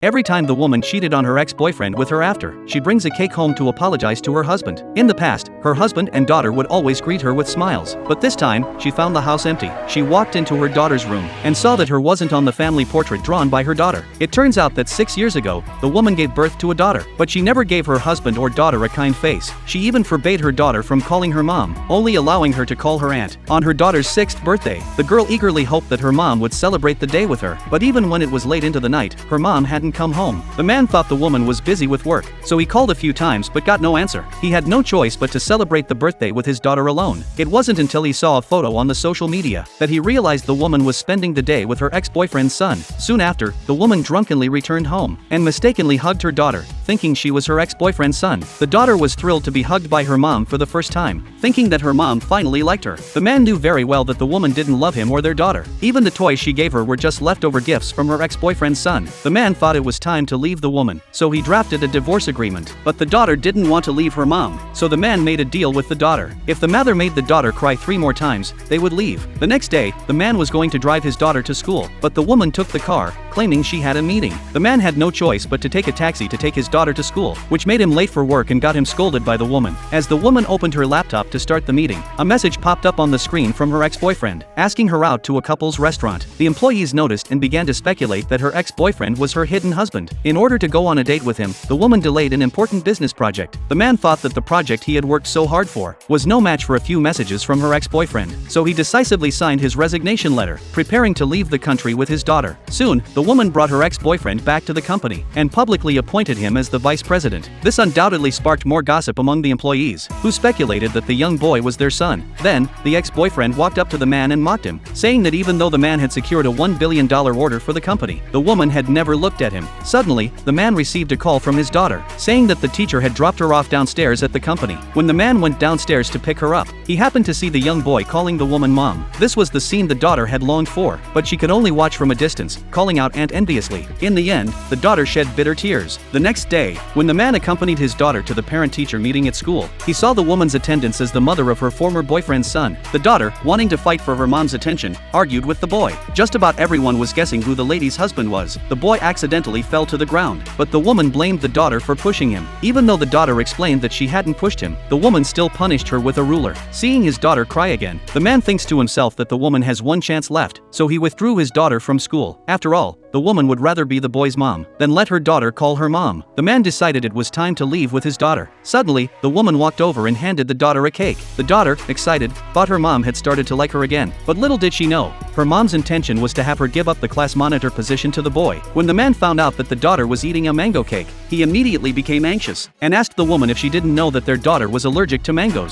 Every time the woman cheated on her ex-boyfriend with her after, she brings a cake home to apologize to her husband. In the past, her husband and daughter would always greet her with smiles. But this time, she found the house empty. She walked into her daughter's room and saw that her wasn't on the family portrait drawn by her daughter. It turns out that 6 years ago, the woman gave birth to a daughter, but she never gave her husband or daughter a kind face. She even forbade her daughter from calling her mom, only allowing her to call her aunt. On her daughter's 6th birthday, the girl eagerly hoped that her mom would celebrate the day with her, but even when it was late into the night, her mom hadn't come home. The man thought the woman was busy with work, so he called a few times but got no answer. He had no choice but to celebrate the birthday with his daughter alone. It wasn't until he saw a photo on the social media that he realized the woman was spending the day with her ex-boyfriend's son. Soon after, the woman drunkenly returned home and mistakenly hugged her daughter, thinking she was her ex-boyfriend's son. The daughter was thrilled to be hugged by her mom for the first time, thinking that her mom finally liked her. The man knew very well that the woman didn't love him or their daughter. Even the toys she gave her were just leftover gifts from her ex-boyfriend's son. The man thought it was time to leave the woman, so he drafted a divorce agreement. But the daughter didn't want to leave her mom, so the man made a deal with the daughter. If the mother made the daughter cry 3 more times, they would leave. The next day, the man was going to drive his daughter to school, but the woman took the car, claiming she had a meeting. The man had no choice but to take a taxi to take his daughter to school, which made him late for work and got him scolded by the woman. As the woman opened her laptop to start the meeting, a message popped up on the screen from her ex-boyfriend, asking her out to a couple's restaurant. The employees noticed and began to speculate that her ex-boyfriend was her hidden husband. In order to go on a date with him, the woman delayed an important business project. The man thought that the project he had worked so hard for was no match for a few messages from her ex-boyfriend, so he decisively signed his resignation letter, preparing to leave the country with his daughter. Soon, the woman brought her ex-boyfriend back to the company and publicly appointed him as the vice president. This undoubtedly sparked more gossip among the employees, who speculated that the young boy was their son. Then, the ex-boyfriend walked up to the man and mocked him, saying that even though the man had secured a $1 billion order for the company, the woman had never looked at him. Suddenly, the man received a call from his daughter, saying that the teacher had dropped her off downstairs at the company. When the man went downstairs to pick her up, he happened to see the young boy calling the woman mom. This was the scene the daughter had longed for, but she could only watch from a distance, calling out aunt enviously. In the end, the daughter shed bitter tears. The next day, when the man accompanied his daughter to the parent-teacher meeting at school, he saw the woman's attendance as the mother of her former boyfriend's son. The daughter, wanting to fight for her mom's attention, argued with the boy. Just about everyone was guessing who the lady's husband was. The boy accidentally fell to the ground, but the woman blamed the daughter for pushing him. Even though the daughter explained that she hadn't pushed him, the woman still punished her with a ruler. Seeing his daughter cry again, the man thinks to himself that the woman has one chance left, so he withdrew his daughter from school. After all, the woman would rather be the boy's mom than let her daughter call her mom. The man decided it was time to leave with his daughter. Suddenly, the woman walked over and handed the daughter a cake. The daughter, excited, thought her mom had started to like her again, but little did she know, her mom's intention was to have her give up the class monitor position to the boy. When the man found out that the daughter was eating a mango cake, he immediately became anxious and asked the woman if she didn't know that their daughter was allergic to mangoes.